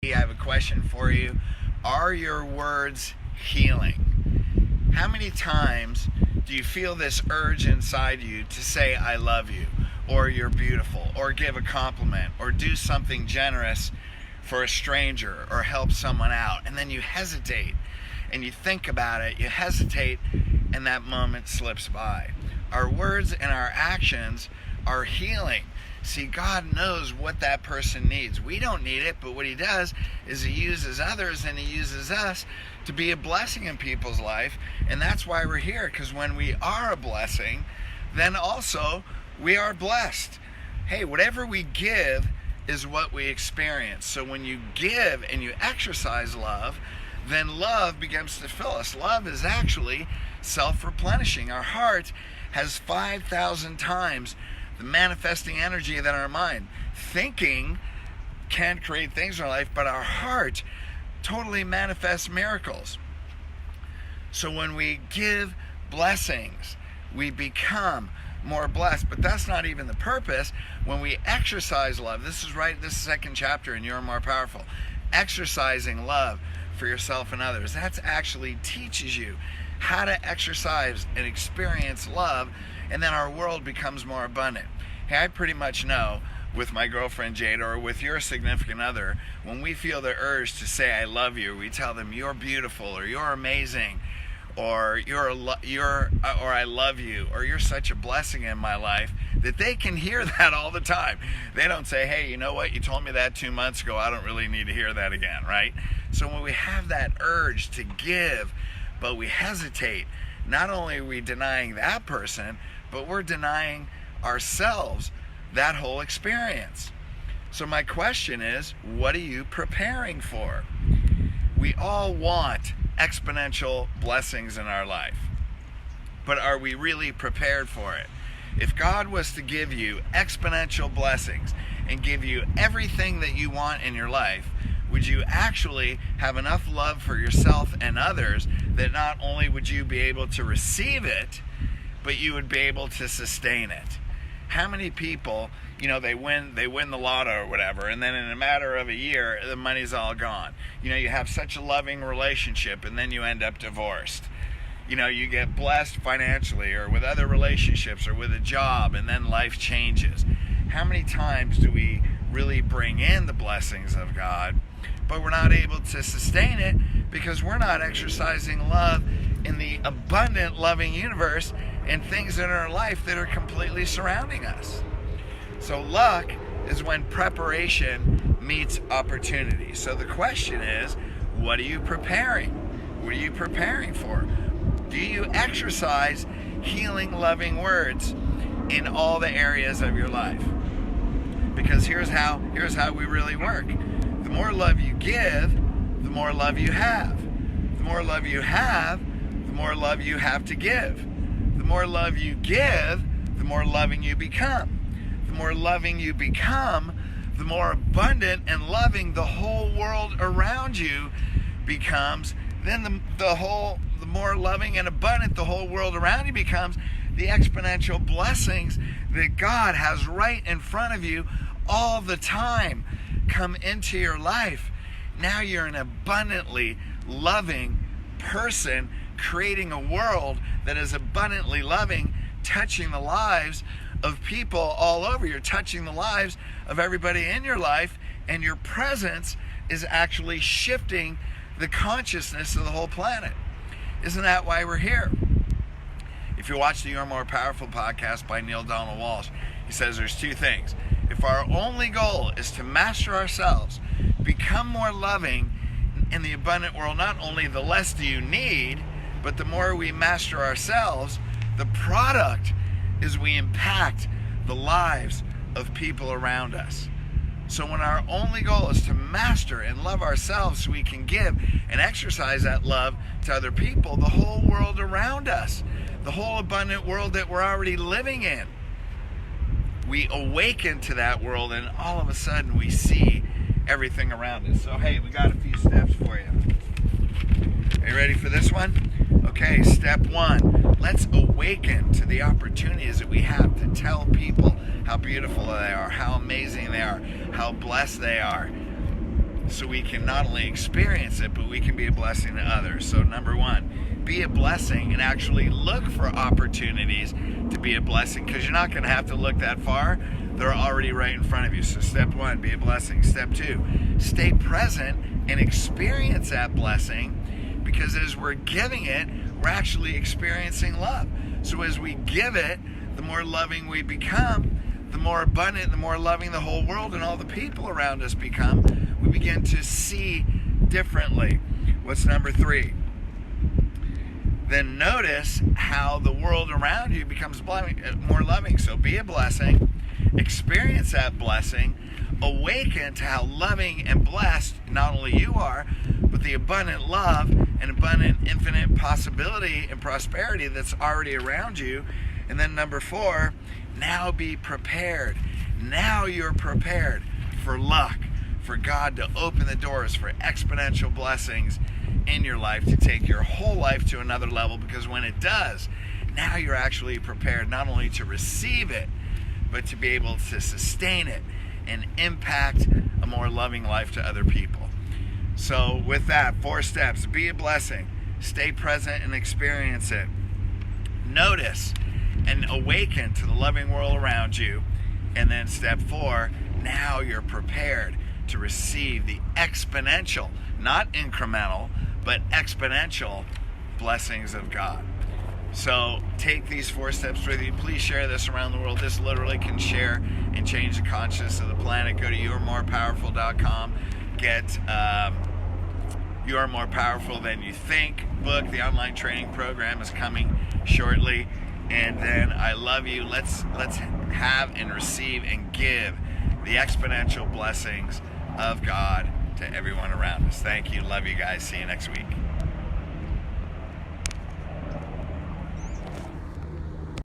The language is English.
I have a question for you. Are your words healing? How many times do you feel this urge inside you to say, I love you, or you're beautiful, or give a compliment, or do something generous for a stranger, or help someone out, and then you hesitate, and you think about it, you hesitate, and that moment slips by? Our words and our actions are healing. See, God knows what that person needs. We don't need it, but what he does is he uses others and he uses us to be a blessing in people's life. And that's why we're here, because when we are a blessing, then also we are blessed. Hey, whatever we give is what we experience. So when you give and you exercise love, then love begins to fill us. Love is actually self-replenishing. Our heart has 5,000 times the manifesting energy than our mind. Thinking can create things in our life, but our heart totally manifests miracles. So when we give blessings, we become more blessed. But that's not even the purpose. When we exercise love, this is second chapter in You're More Powerful. Exercising love for yourself and others. That actually teaches you how to exercise and experience love, and then our world becomes more abundant. Hey, I pretty much know with my girlfriend Jade, or with your significant other, when we feel the urge to say I love you, we tell them you're beautiful, or you're amazing, or or I love you, or you're such a blessing in my life, that they can hear that all the time. They don't say, hey, you know what, you told me that 2 months ago, I don't really need to hear that again, right? So when we have that urge to give, but we hesitate, not only are we denying that person, but we're denying ourselves that whole experience. So my question is, what are you preparing for? We all want exponential blessings in our life, but are we really prepared for it? If God was to give you exponential blessings and give you everything that you want in your life, would you actually have enough love for yourself and others that not only would you be able to receive it, but you would be able to sustain it? How many people, they win the lotto or whatever, and then in a matter of a year, the money's all gone. You have such a loving relationship, and then you end up divorced. You get blessed financially, or with other relationships, or with a job, and then life changes. How many times do we really bring in the blessings of God, but we're not able to sustain it because we're not exercising love in the abundant, loving universe and things in our life that are completely surrounding us? So luck is when preparation meets opportunity. So the question is, what are you preparing? What are you preparing for? Do you exercise healing, loving words in all the areas of your life? Because here's how we really work. The more love you give, the more love you have. The more love you have, the more love you have to give. The more love you give, the more loving you become. The more loving you become, the more abundant and loving the whole world around you becomes. Then the more loving and abundant the whole world around you becomes, the exponential blessings that God has right in front of you all the time come into your life. Now you're an abundantly loving person, creating a world that is abundantly loving, touching the lives of people all over. You're touching the lives of everybody in your life, and your presence is actually shifting the consciousness of the whole planet. Isn't that why we're here? If you watch the You're More Powerful podcast by Neil Donald Walsh, he says there's two things. If our only goal is to master ourselves, become more loving in the abundant world, not only the less do you need, but the more we master ourselves, the product is we impact the lives of people around us. So when our only goal is to master and love ourselves so we can give and exercise that love to other people, the whole world around us, the whole abundant world that we're already living in, we awaken to that world, and all of a sudden we see everything around us. So hey, we got a few steps for you. Are you ready for this one? Okay, step one. Let's awaken to the opportunities that we have to tell people how beautiful they are, how amazing they are, how blessed they are. so we can not only experience it, but we can be a blessing to others. So number one, be a blessing and actually look for opportunities to be a blessing, because you're not going to have to look that far. They're already right in front of you. So step one, be a blessing. Step two, stay present and experience that blessing, because as we're giving it, we're actually experiencing love. So as we give it, the more loving we become, the more abundant, the more loving the whole world and all the people around us become. We begin to see differently. What's number three? Then notice how the world around you becomes more loving. So be a blessing, experience that blessing, awaken to how loving and blessed not only you are, but the abundant love and abundant infinite possibility and prosperity that's already around you. And then number four, now be prepared. Now you're prepared for luck, for God to open the doors for exponential blessings in your life, to take your whole life to another level, because when it does, now you're actually prepared not only to receive it, but to be able to sustain it and impact a more loving life to other people. So with that, 4 steps: be a blessing, stay present and experience it, notice and awaken to the loving world around you, and then step 4, now you're prepared to receive the exponential, not incremental, but exponential blessings of God. So take these 4 steps with you. Please share this around the world. This literally can share and change the consciousness of the planet. Go to youaremorepowerful.com. Get You Are More Powerful Than You Think book. The online training program is coming shortly. And then I love you. Let's have and receive and give the exponential blessings of God to everyone around us. Thank you. Love you guys. See you next week.